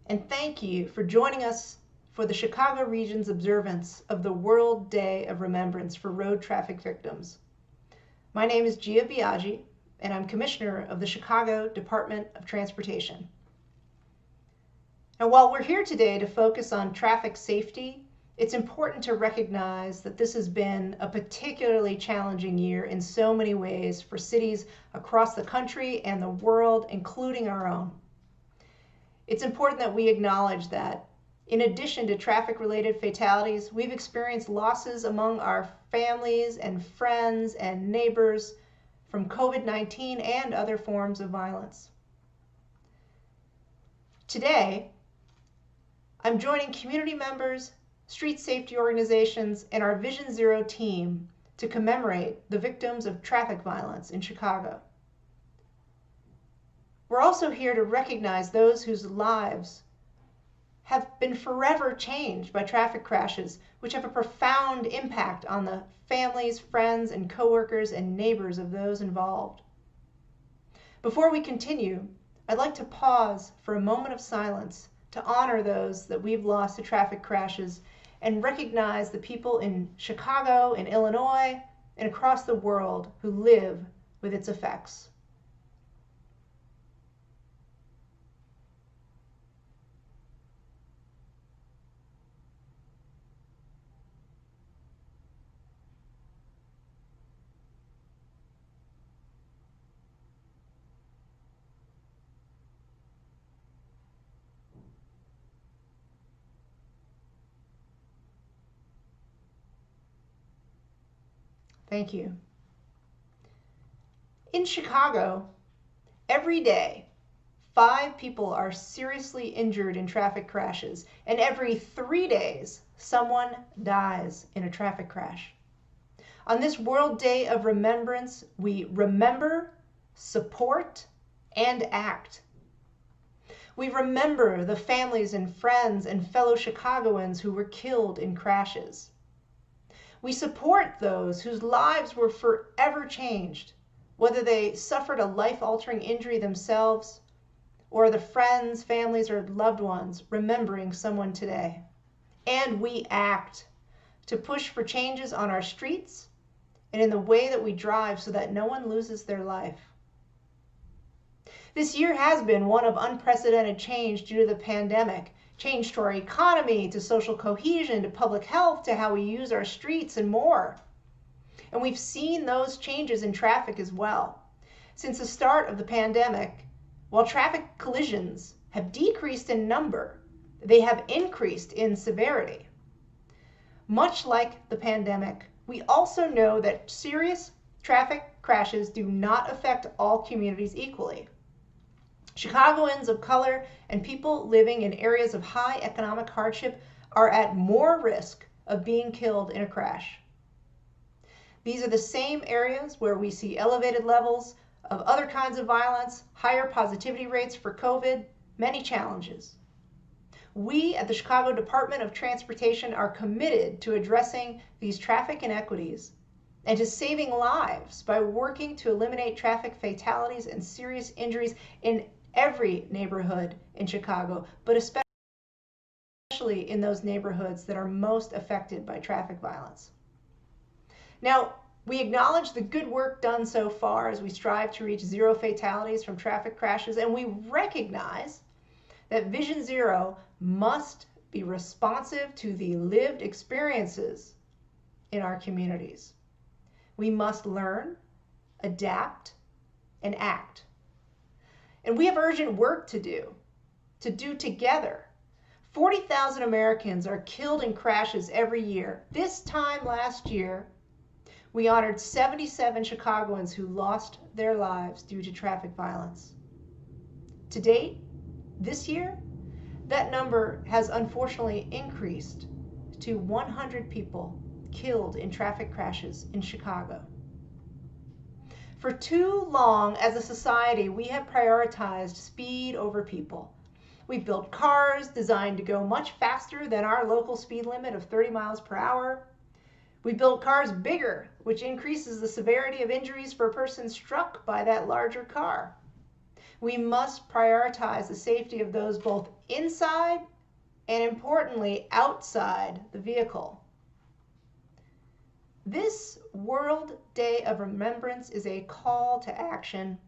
and thank you for joining us for the Chicago region's observance of the World Day of Remembrance for road traffic victims. My name is Gia Biaggi, and I'm Commissioner of the Chicago Department of Transportation. And while we're here today to focus on traffic safety, it's important to recognize that this has been a particularly challenging year in so many ways for cities across the country and the world, including our own. It's important that we acknowledge that in addition to traffic-related fatalities, we've experienced losses among our families and friends and neighbors from COVID-19 and other forms of violence. Today, I'm joining community members, street safety organizations, and our Vision Zero team to commemorate the victims of traffic violence in Chicago. We're also here to recognize those whose lives have been forever changed by traffic crashes, which have a profound impact on the families, friends, and coworkers and neighbors of those involved. Before we continue, I'd like to pause for a moment of silence to honor those that we've lost to traffic crashes and recognize the people in Chicago, in Illinois, and across the world who live with its effects. Thank you. In Chicago, every day, 5 people are seriously injured in traffic crashes, and every 3 days, someone dies in a traffic crash. On this World Day of Remembrance, we remember, support, and act. We remember the families and friends and fellow Chicagoans who were killed in crashes. We support those whose lives were forever changed, whether they suffered a life-altering injury themselves or the friends, families, or loved ones remembering someone today. And we act to push for changes on our streets and in the way that we drive so that no one loses their life. This year has been one of unprecedented change due to the pandemic. Change to our economy, to social cohesion, to public health, to how we use our streets, and more. And we've seen those changes in traffic as well. Since the start of the pandemic, while traffic collisions have decreased in number, they have increased in severity. Much like the pandemic, we also know that serious traffic crashes do not affect all communities equally. Chicagoans of color and people living in areas of high economic hardship are at more risk of being killed in a crash. These are the same areas where we see elevated levels of other kinds of violence, higher positivity rates for COVID, many challenges. We at the Chicago Department of Transportation are committed to addressing these traffic inequities and to saving lives by working to eliminate traffic fatalities and serious injuries in every neighborhood in Chicago, but especially in those neighborhoods that are most affected by traffic violence. Now, we acknowledge the good work done so far as we strive to reach zero fatalities from traffic crashes, and we recognize that Vision Zero must be responsive to the lived experiences in our communities. We must learn, adapt, and act. And we have urgent work to do together. 40,000 Americans are killed in crashes every year. This time last year, we honored 77 Chicagoans who lost their lives due to traffic violence. To date, this year, that number has unfortunately increased to 100 people killed in traffic crashes in Chicago. For too long as a society, we have prioritized speed over people. We've built cars designed to go much faster than our local speed limit of 30 miles per hour. We built cars bigger, which increases the severity of injuries for a person struck by that larger car. We must prioritize the safety of those both inside and, importantly, outside the vehicle. This World Day of Remembrance is a call to action,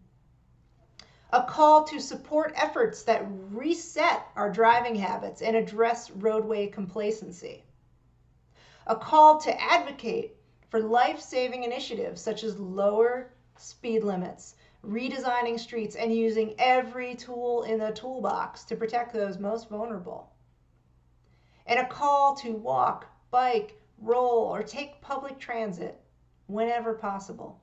a call to support efforts that reset our driving habits and address roadway complacency, a call to advocate for life-saving initiatives such as lower speed limits, redesigning streets, and using every tool in the toolbox to protect those most vulnerable, and a call to walk, bike, roll, or take public transit whenever possible.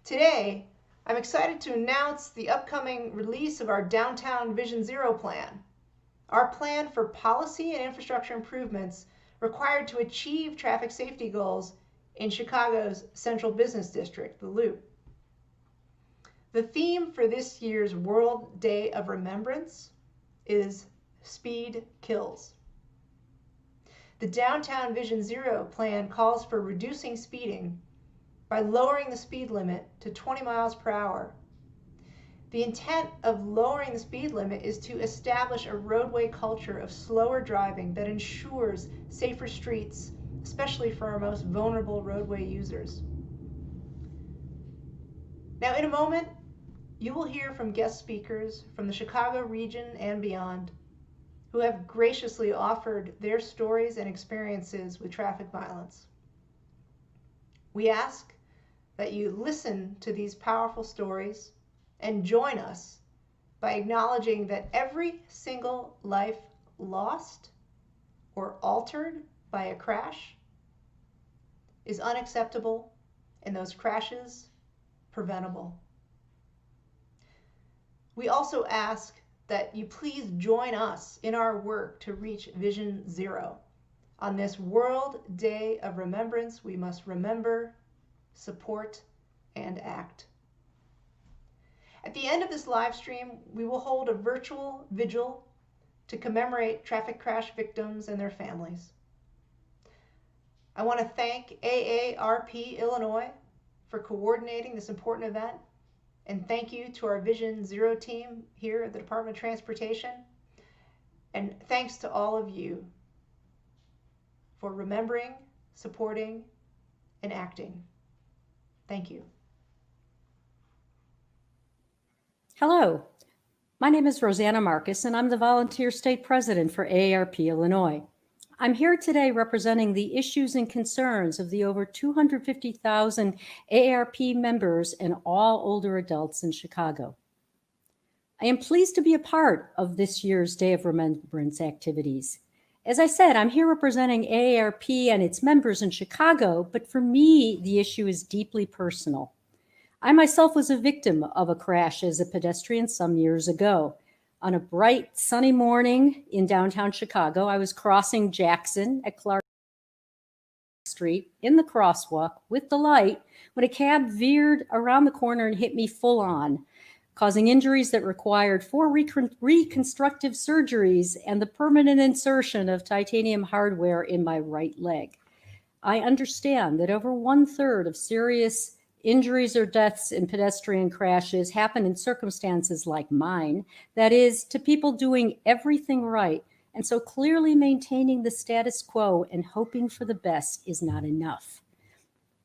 Today, I'm excited to announce the upcoming release of our Downtown Vision Zero plan, our plan for policy and infrastructure improvements required to achieve traffic safety goals in Chicago's Central Business District, the Loop. The theme for this year's World Day of Remembrance is Speed Kills. The Downtown Vision Zero plan calls for reducing speeding by lowering the speed limit to 20 miles per hour. The intent of lowering the speed limit is to establish a roadway culture of slower driving that ensures safer streets, especially for our most vulnerable roadway users. Now, in a moment, you will hear from guest speakers from the Chicago region and beyond who have graciously offered their stories and experiences with traffic violence. We ask that you listen to these powerful stories and join us by acknowledging that every single life lost or altered by a crash is unacceptable, and those crashes preventable. We also ask that you please join us in our work to reach Vision Zero. On this World Day of Remembrance, we must remember, support, and act. At the end of this live stream, we will hold a virtual vigil to commemorate traffic crash victims and their families. I want to thank AARP Illinois for coordinating this important event, and thank you to our Vision Zero team here at the Department of Transportation, and thanks to all of you for remembering, supporting, and acting. Thank you. Hello, my name is Rosanna Marcus, and I'm the Volunteer State President for AARP Illinois. I'm here today representing the issues and concerns of the over 250,000 AARP members and all older adults in Chicago. I am pleased to be a part of this year's Day of Remembrance activities. As I said, I'm here representing AARP and its members in Chicago, but for me, the issue is deeply personal. I myself was a victim of a crash as a pedestrian some years ago. On a bright, sunny morning in downtown Chicago, I was crossing Jackson at Clark Street in the crosswalk with the light when a cab veered around the corner and hit me full on, causing injuries that required 4 reconstructive surgeries and the permanent insertion of titanium hardware in my right leg. I understand that over 1/3 of serious injuries or deaths in pedestrian crashes happen in circumstances like mine, that is, to people doing everything right, and so clearly maintaining the status quo and hoping for the best is not enough.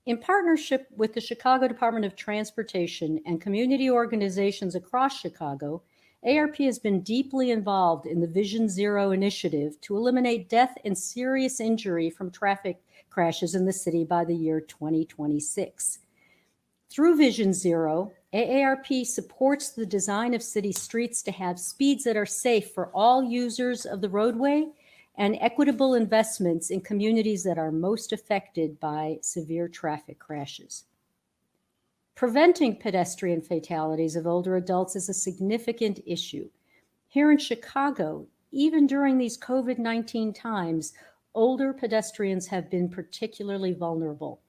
In partnership with the Chicago Department of Transportation and community organizations across Chicago, AARP has been deeply involved in the Vision Zero initiative to eliminate death and serious injury from traffic crashes in the city by the year 2026. Through Vision Zero, AARP supports the design of city streets to have speeds that are safe for all users of the roadway and equitable investments in communities that are most affected by severe traffic crashes. Preventing pedestrian fatalities of older adults is a significant issue. Here in Chicago, even during these COVID-19 times, older pedestrians have been particularly vulnerable.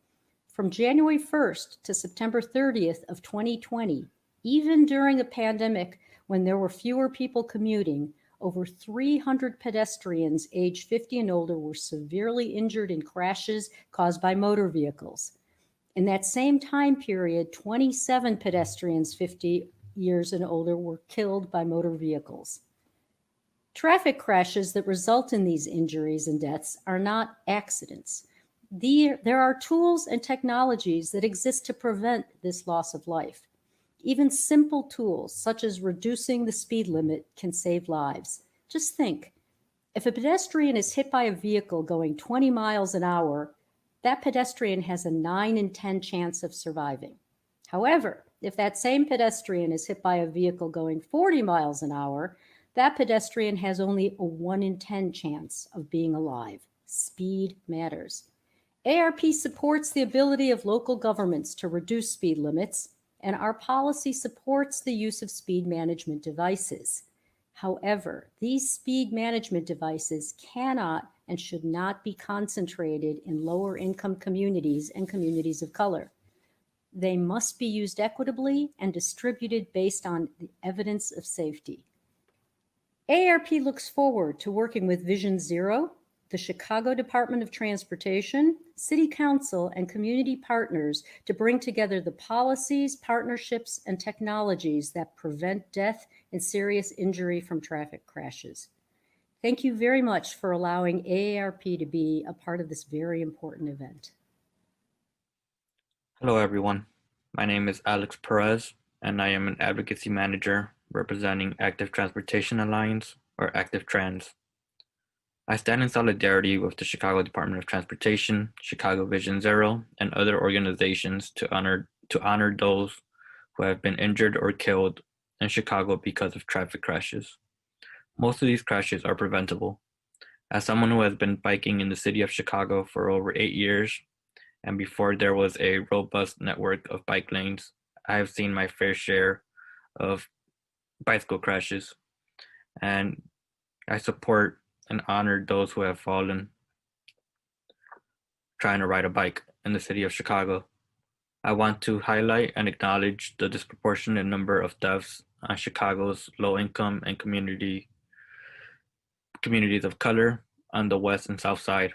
From January 1st to September 30th of 2020, even during a pandemic when there were fewer people commuting, over 300 pedestrians aged 50 and older were severely injured in crashes caused by motor vehicles. In that same time period, 27 pedestrians 50 years and older were killed by motor vehicles. Traffic crashes that result in these injuries and deaths are not accidents. There are tools and technologies that exist to prevent this loss of life. Even simple tools, such as reducing the speed limit, can save lives. Just think, if a pedestrian is hit by a vehicle going 20 miles an hour, that pedestrian has a 9 in 10 chance of surviving. However, if that same pedestrian is hit by a vehicle going 40 miles an hour, that pedestrian has only a 1 in 10 chance of being alive. Speed matters. ARP supports the ability of local governments to reduce speed limits, and our policy supports the use of speed management devices. However, these speed management devices cannot and should not be concentrated in lower income communities and communities of color. They must be used equitably and distributed based on the evidence of safety. AARP looks forward to working with Vision Zero, the Chicago Department of Transportation, City Council, and community partners to bring together the policies, partnerships, and technologies that prevent death and serious injury from traffic crashes. Thank you very much for allowing AARP to be a part of this very important event. Hello, everyone. My name is Alex Perez, and I am an advocacy manager representing Active Transportation Alliance, or Active Trans. I stand in solidarity with the Chicago Department of Transportation, Chicago Vision Zero, and other organizations to honor those who have been injured or killed in Chicago because of traffic crashes. Most of these crashes are preventable. As someone who has been biking in the city of Chicago for over 8 years, and before there was a robust network of bike lanes, I have seen my fair share of bicycle crashes, and I support and honor those who have fallen trying to ride a bike in the city of Chicago. I want to highlight and acknowledge the disproportionate number of deaths on Chicago's low-income and communities of color on the west and south side.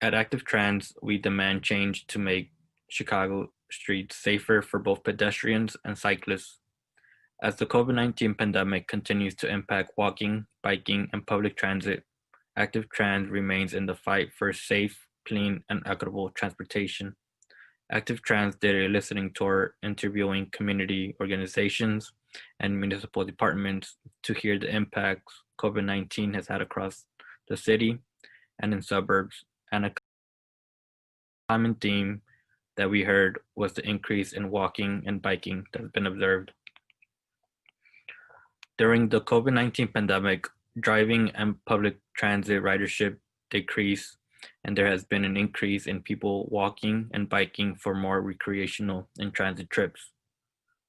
At Active Trans, we demand change to make Chicago streets safer for both pedestrians and cyclists. As the COVID-19 pandemic continues to impact walking, biking, and public transit, Active Trans remains in the fight for safe, clean, and equitable transportation. Active Trans did a listening tour interviewing community organizations and municipal departments to hear the impacts COVID-19 has had across the city and in suburbs, and a common theme that we heard was the increase in walking and biking that has been observed. During the COVID-19 pandemic, driving and public transit ridership decreased, and there has been an increase in people walking and biking for more recreational and transit trips.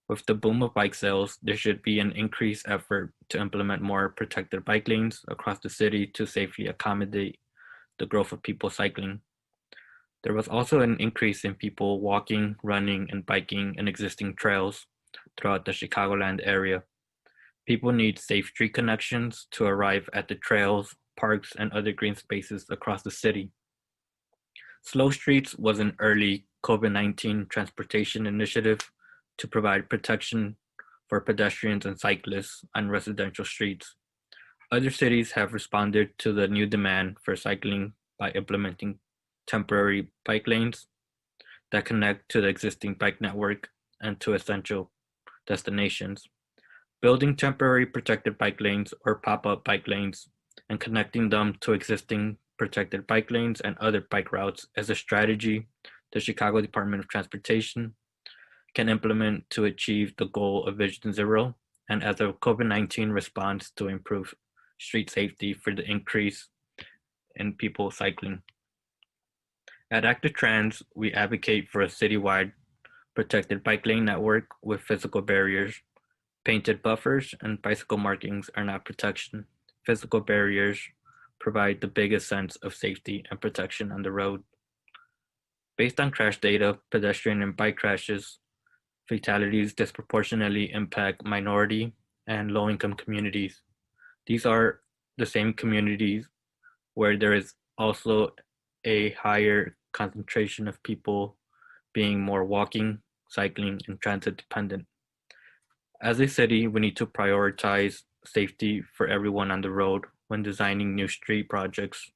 With the boom of bike sales, there should be an increased effort to implement more protected bike lanes across the city to safely accommodate the growth of people cycling. There was also an increase in people walking, running, and biking in existing trails throughout the Chicagoland area. People need safe street connections to arrive at the trails, parks, and other green spaces across the city. Slow Streets was an early COVID-19 transportation initiative to provide protection for pedestrians and cyclists on residential streets. Other cities have responded to the new demand for cycling by implementing temporary bike lanes that connect to the existing bike network and to essential destinations. Building temporary protected bike lanes or pop-up bike lanes and connecting them to existing protected bike lanes and other bike routes is a strategy the Chicago Department of Transportation can implement to achieve the goal of Vision Zero and as a COVID-19 response to improve street safety for the increase in people cycling. At Active Trans, we advocate for a citywide protected bike lane network with physical barriers. Painted buffers and bicycle markings are not protection. Physical barriers provide the biggest sense of safety and protection on the road. Based on crash data, pedestrian and bike crashes, fatalities disproportionately impact minority and low-income communities. These are the same communities where there is also a higher concentration of people being more walking, cycling, and transit dependent. As a city, we need to prioritize safety for everyone on the road when designing new street projects.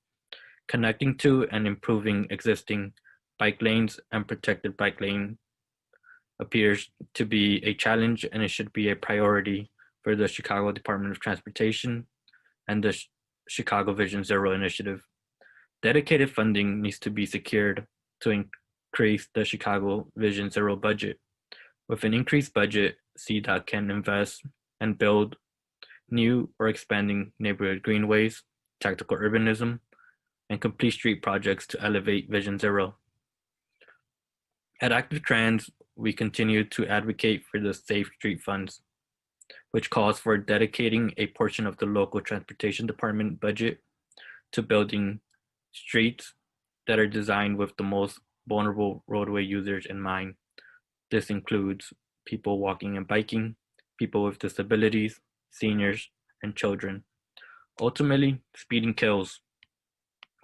Connecting to and improving existing bike lanes and protected bike lane appears to be a challenge, and it should be a priority for the Chicago Department of Transportation and the Chicago Vision Zero initiative. Dedicated funding needs to be secured to increase the Chicago Vision Zero budget. With an increased budget, CDOT can invest and build new or expanding neighborhood greenways, tactical urbanism, and complete street projects to elevate Vision Zero. At Active Trans, we continue to advocate for the Safe Street Funds, which calls for dedicating a portion of the local transportation department budget to building streets that are designed with the most vulnerable roadway users in mind. This includes people walking and biking, people with disabilities, seniors, and children. Ultimately, speeding kills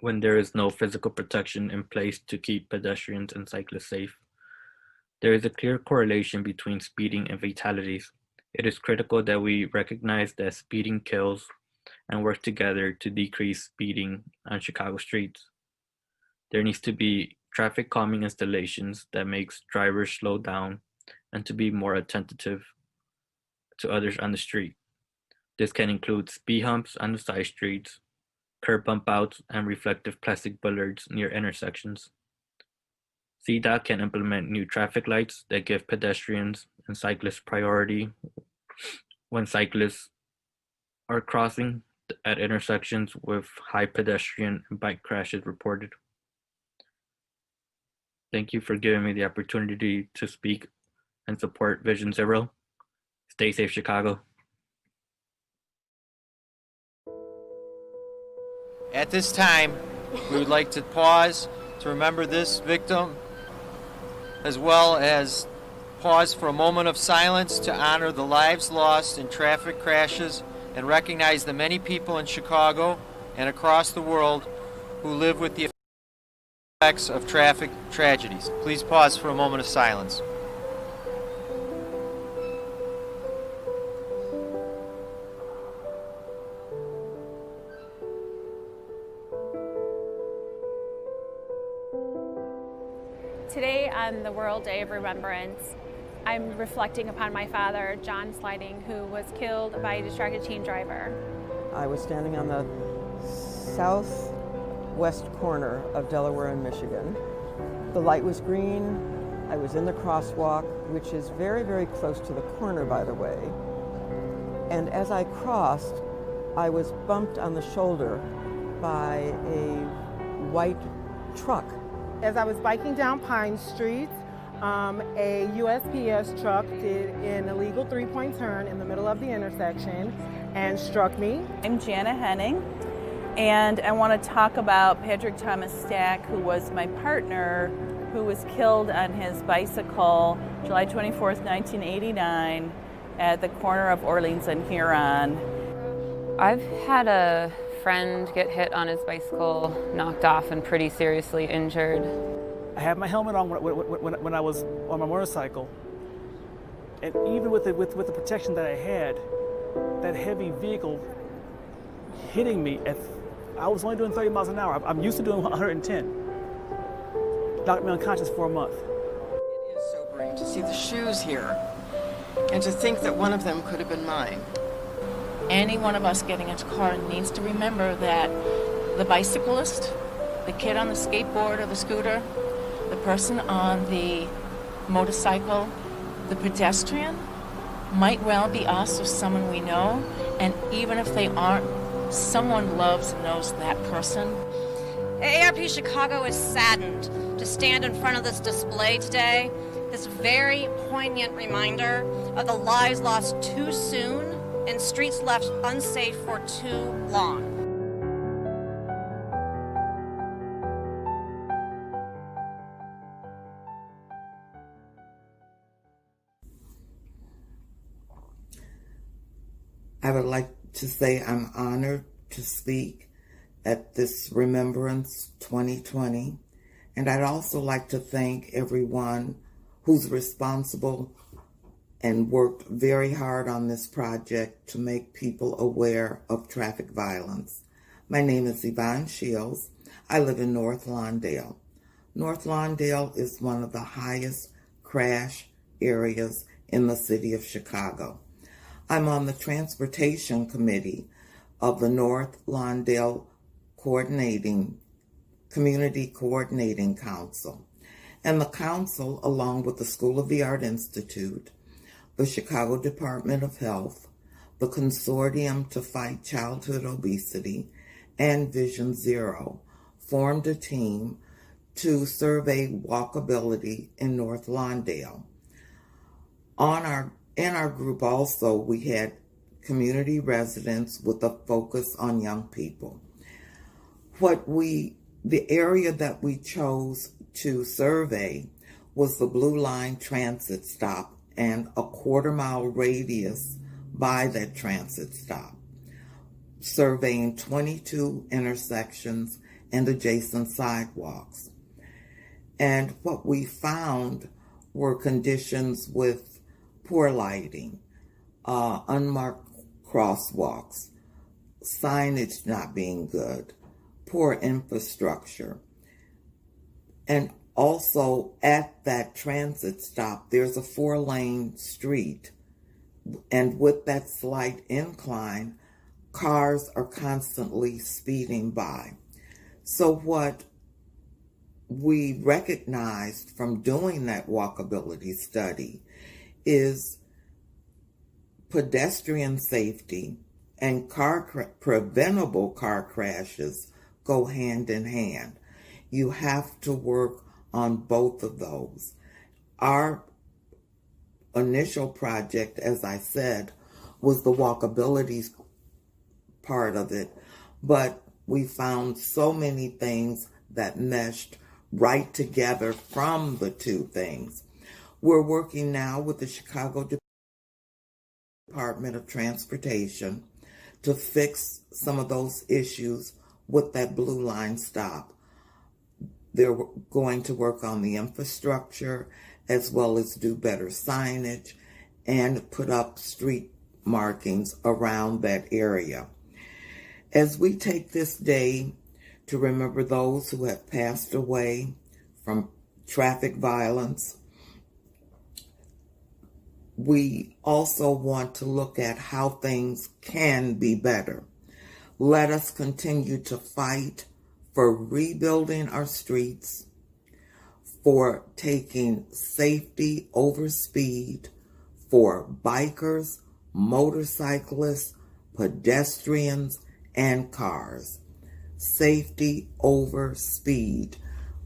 when there is no physical protection in place to keep pedestrians and cyclists safe. There is a clear correlation between speeding and fatalities. It is critical that we recognize that speeding kills and work together to decrease speeding on Chicago streets. There needs to be traffic calming installations that makes drivers slow down and to be more attentive to others on the street. This can include speed humps on the side streets, curb bump outs, and reflective plastic bollards near intersections. CDOT can implement new traffic lights that give pedestrians and cyclists priority when cyclists are crossing at intersections with high pedestrian and bike crashes reported. Thank you for giving me the opportunity to speak and support Vision Zero. Stay safe, Chicago. At this time, we would like to pause to remember this victim, as well as pause for a moment of silence to honor the lives lost in traffic crashes and recognize the many people in Chicago and across the world who live with the effects of traffic tragedies. Please pause for a moment of silence. Today, on the World Day of Remembrance, I'm reflecting upon my father, John Sliding, who was killed by a distracted teen driver. I was standing on the southwest corner of Delaware and Michigan. The light was green. I was in the crosswalk, which is very, very close to the corner, by the way. And as I crossed, I was bumped on the shoulder by a white truck. As I was biking down Pine Street, a USPS truck did an illegal three-point turn in the middle of the intersection and struck me. I'm Jana Henning, and I want to talk about Patrick Thomas Stack, who was my partner, who was killed on his bicycle July 24th, 1989 at the corner of Orleans and Huron. I've had a friend get hit on his bicycle, knocked off, and pretty seriously injured. I had my helmet on when I was on my motorcycle, and even with the protection that I had, that heavy vehicle hitting me I was only doing 30 miles an hour. I'm used to doing 110. Knocked me unconscious for a month. It is sobering to see the shoes here, and to think that one of them could have been mine. Any one of us getting into a car needs to remember that the bicyclist, the kid on the skateboard or the scooter, the person on the motorcycle, the pedestrian might well be us or someone we know, and even if they aren't, someone loves and knows that person. AARP Chicago is saddened to stand in front of this display today, this very poignant reminder of the lives lost too soon and streets left unsafe for too long. I would like to say I'm honored to speak at this Remembrance 2020, and I'd also like to thank everyone who's responsible and worked very hard on this project to make people aware of traffic violence. My name is Yvonne Shields. I live in North Lawndale. North Lawndale is one of the highest crash areas in the city of Chicago. I'm on the Transportation Committee of the North Lawndale Community Coordinating Council. And the council, along with the School of the Art Institute, the Chicago Department of Health, the Consortium to Fight Childhood Obesity, and Vision Zero, formed a team to survey walkability in North Lawndale. In our group also, we had community residents with a focus on young people. The area that we chose to survey was the Blue Line transit stop and a quarter-mile radius by that transit stop, surveying 22 intersections and adjacent sidewalks. And what we found were conditions with poor lighting, unmarked crosswalks, signage not being good, poor infrastructure. And also at that transit stop, there's a 4-lane street. And with that slight incline, cars are constantly speeding by. So what we recognized from doing that walkability study is pedestrian safety and preventable car crashes go hand in hand. You have to work on both of those. Our initial project, as I said, was the walkability part of it, but we found so many things that meshed right together from the two things. We're working now with the Chicago Department of Transportation to fix some of those issues with that Blue Line stop. They're going to work on the infrastructure as well as do better signage and put up street markings around that area. As we take this day to remember those who have passed away from traffic violence, we also want to look at how things can be better. Let us continue to fight for rebuilding our streets, for taking safety over speed, for bikers, motorcyclists, pedestrians, and cars. Safety over speed.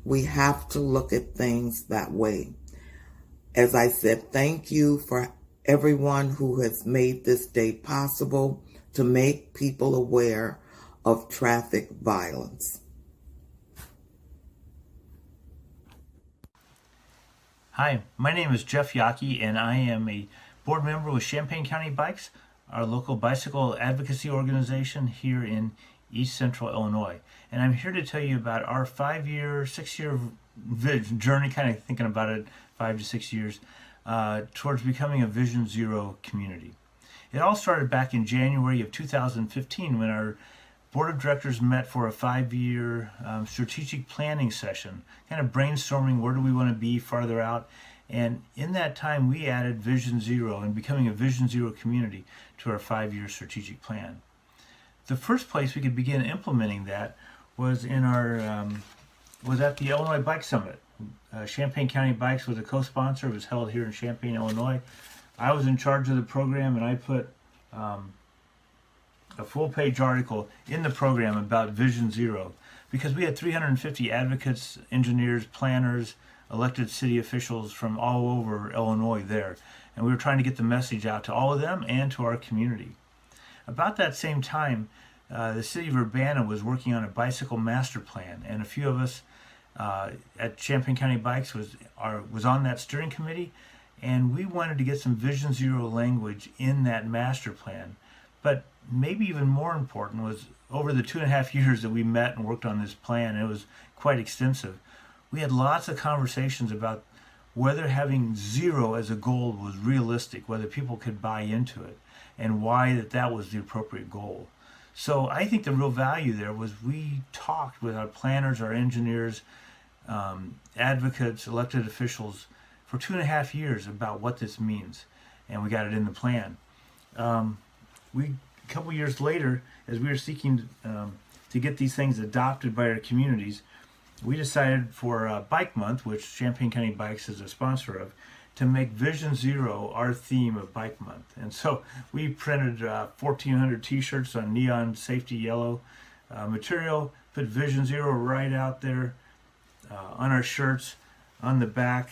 We have to look at things that way. As I said, thank you for everyone who has made this day possible to make people aware of traffic violence. Hi, my name is Jeff Yockey, and I am a board member with Champaign County Bikes, our local bicycle advocacy organization here in East Central Illinois. And I'm here to tell you about our 5-year, 6-year journey, kind of thinking about it, 5 to 6 years, towards becoming a Vision Zero community. It all started back in January of 2015 when our board of directors met for a 5-year strategic planning session, kind of brainstorming where do we want to be farther out. And in that time, we added Vision Zero and becoming a Vision Zero community to our 5-year strategic plan. The first place we could begin implementing that was in our was at the Illinois Bike Summit. Champaign County Bikes was a co-sponsor. It was held here in Champaign, Illinois. I was in charge of the program, and I put a full-page article in the program about Vision Zero because we had 350 advocates, engineers, planners, elected city officials from all over Illinois there. And we were trying to get the message out to all of them and to our community. About that same time, the city of Urbana was working on a bicycle master plan, and a few of us at Champaign County Bikes was on that steering committee, and we wanted to get some Vision Zero language in that master plan. But maybe even more important was over the 2.5 years that we met and worked on this plan, it was quite extensive. We had lots of conversations about whether having zero as a goal was realistic, whether people could buy into it, and why that was the appropriate goal. So I think the real value there was we talked with our planners, our engineers, advocates, elected officials for 2.5 years about what this means, and we got it in the plan. A couple years later, as we were seeking to get these things adopted by our communities, we decided for Bike Month, which Champaign County Bikes is a sponsor of, to make Vision Zero our theme of Bike Month. And so we printed 1,400 t-shirts on neon safety yellow material, put Vision Zero right out there on our shirts. On the back,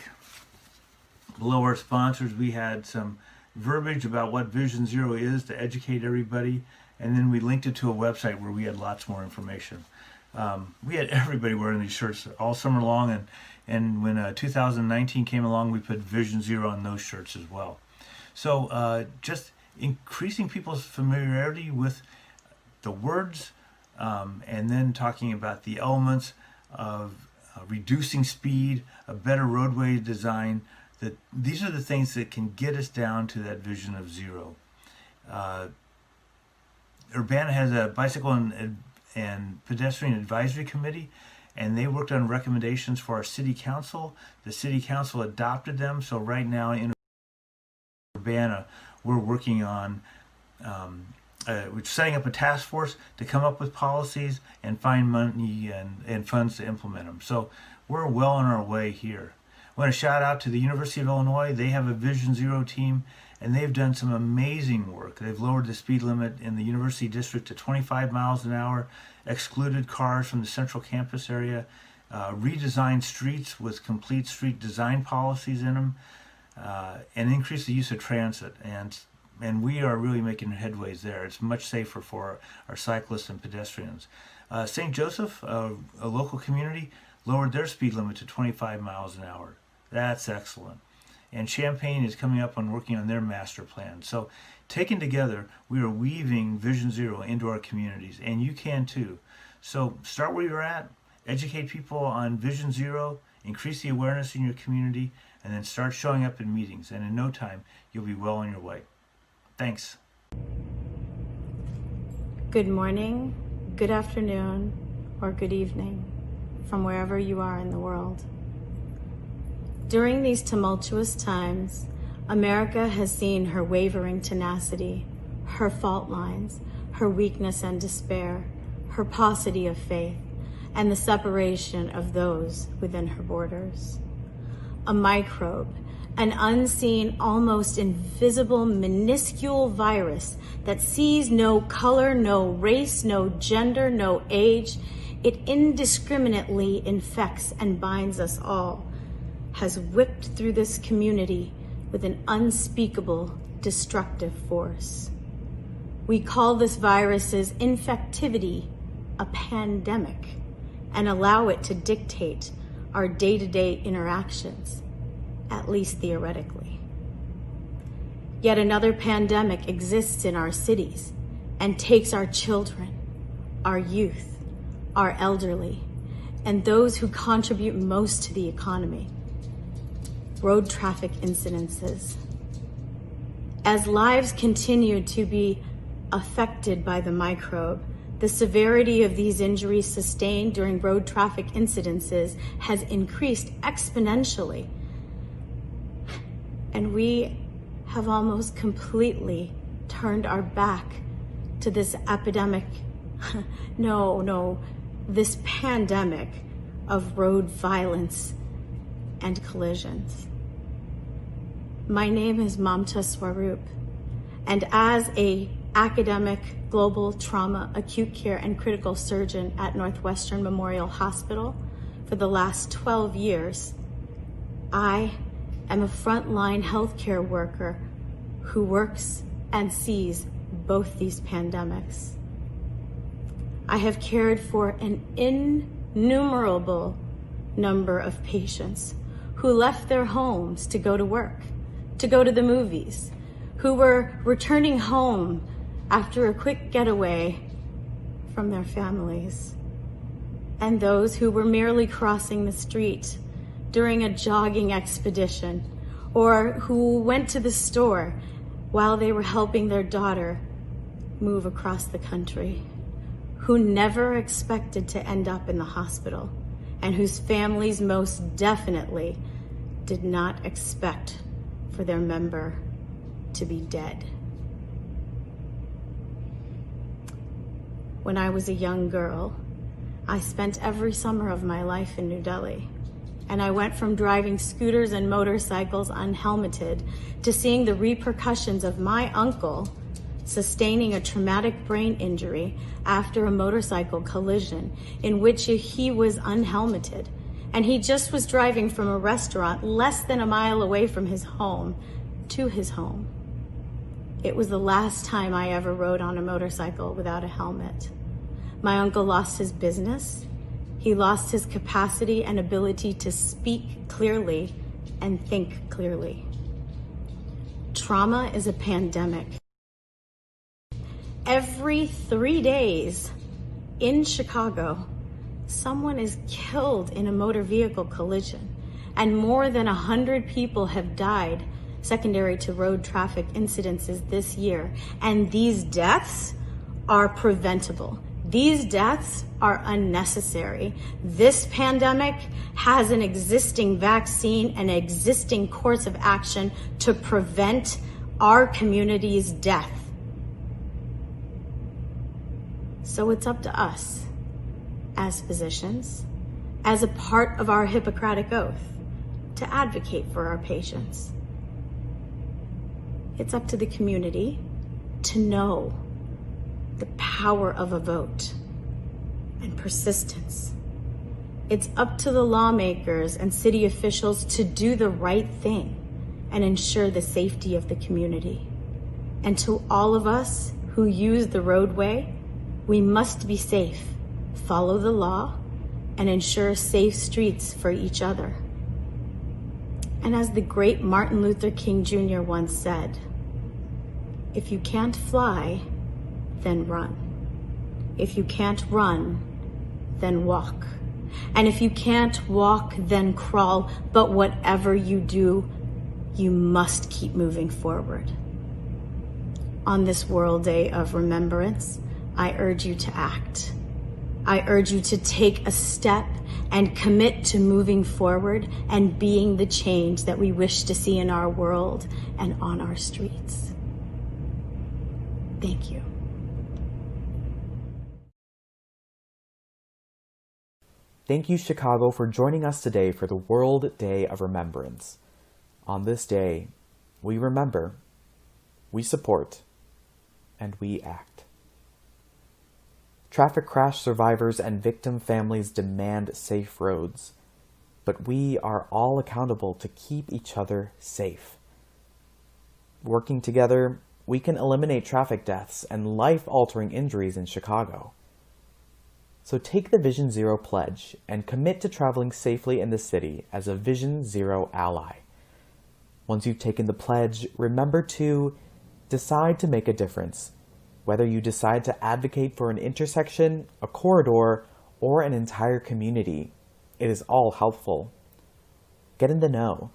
below our sponsors, we had some verbiage about what Vision Zero is to educate everybody, and then we linked it to a website where we had lots more information. We had everybody wearing these shirts all summer long, and when 2019 came along, we put Vision Zero on those shirts as well. So just increasing people's familiarity with the words, and then talking about the elements of reducing speed, a better roadway design. That these are the things that can get us down to that vision of zero. Urbana has a bicycle and pedestrian advisory committee, and they worked on recommendations for our city council. The city council adopted them, so right now in Urbana we're working on we're setting up a task force to come up with policies and find money and funds to implement them. So we're well on our way here. I want to shout out to the University of Illinois. They have a Vision Zero team, and they've done some amazing work. They've lowered the speed limit in the University District to 25 miles an hour, excluded cars from the central campus area, redesigned streets with complete street design policies in them, and increased the use of transit. And we are really making headways there. It's much safer for our cyclists and pedestrians. St. Joseph, a local community, lowered their speed limit to 25 miles an hour. That's excellent. And Champaign is coming up on working on their master plan. So taken together, we are weaving Vision Zero into our communities, and you can too. So start where you're at, educate people on Vision Zero, increase the awareness in your community, and then start showing up in meetings. And in no time, you'll be well on your way. Thanks. Good morning, good afternoon, or good evening from wherever you are in the world. During these tumultuous times, America has seen her wavering tenacity, her fault lines, her weakness and despair, her paucity of faith, and the separation of those within her borders. A microbe, an unseen, almost invisible, minuscule virus that sees no color, no race, no gender, no age. It indiscriminately infects and binds us all, has whipped through this community with an unspeakable, destructive force. We call this virus's infectivity a pandemic and allow it to dictate our day-to-day interactions, at least theoretically. Yet another pandemic exists in our cities and takes our children, our youth, our elderly, and those who contribute most to the economy. Road traffic incidences. As lives continue to be affected by the microbe, the severity of these injuries sustained during road traffic incidences has increased exponentially. And we have almost completely turned our back to this epidemic, this pandemic of road violence and collisions. My name is Mamta Swaroop, and as an academic global trauma acute care and critical surgeon at Northwestern Memorial Hospital for the last 12 years, I am a frontline healthcare worker who works and sees both these pandemics. I have cared for an innumerable number of patients who left their homes to go to work, to go to the movies, who were returning home after a quick getaway from their families, and those who were merely crossing the street during a jogging expedition, or who went to the store while they were helping their daughter move across the country, who never expected to end up in the hospital, and whose families most definitely did not expect for their member to be dead. When I was a young girl, I spent every summer of my life in New Delhi, and I went from driving scooters and motorcycles unhelmeted to seeing the repercussions of my uncle sustaining a traumatic brain injury after a motorcycle collision in which he was unhelmeted, and he just was driving from a restaurant less than a mile away from his home to his home. It was the last time I ever rode on a motorcycle without a helmet. My uncle lost his business. He lost his capacity and ability to speak clearly and think clearly. Trauma is a pandemic. Every 3 days in Chicago, someone is killed in a motor vehicle collision, and more than 100 people have died secondary to road traffic incidences this year. And these deaths are preventable. These deaths are unnecessary. This pandemic has an existing vaccine, an existing course of action to prevent our community's death. So it's up to us, as physicians, as a part of our Hippocratic oath, to advocate for our patients. It's up to the community to know the power of a vote and persistence. It's up to the lawmakers and city officials to do the right thing and ensure the safety of the community. And to all of us who use the roadway, we must be safe, follow the law, and ensure safe streets for each other. And as the great Martin Luther King Jr. once said, if you can't fly, then run. If you can't run, then walk. And if you can't walk, then crawl. But whatever you do, you must keep moving forward. On this World Day of Remembrance, I urge you to act. I urge you to take a step and commit to moving forward and being the change that we wish to see in our world and on our streets. Thank you. Thank you, Chicago, for joining us today for the World Day of Remembrance. On this day, we remember, we support, and we act. Traffic crash survivors and victim families demand safe roads, but we are all accountable to keep each other safe. Working together, we can eliminate traffic deaths and life-altering injuries in Chicago. So take the Vision Zero pledge and commit to traveling safely in the city as a Vision Zero ally. Once you've taken the pledge, remember to decide to make a difference. Whether you decide to advocate for an intersection, a corridor, or an entire community, it is all helpful. Get in the know.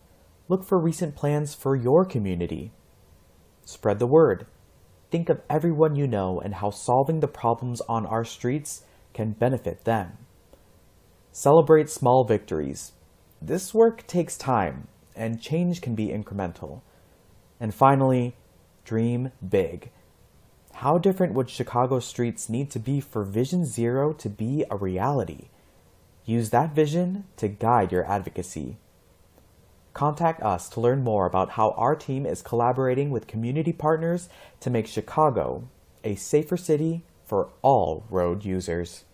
Look for recent plans for your community. Spread the word. Think of everyone you know and how solving the problems on our streets can benefit them. Celebrate small victories. This work takes time, and change can be incremental. And finally, dream big. How different would Chicago streets need to be for Vision Zero to be a reality? Use that vision to guide your advocacy. Contact us to learn more about how our team is collaborating with community partners to make Chicago a safer city for all road users.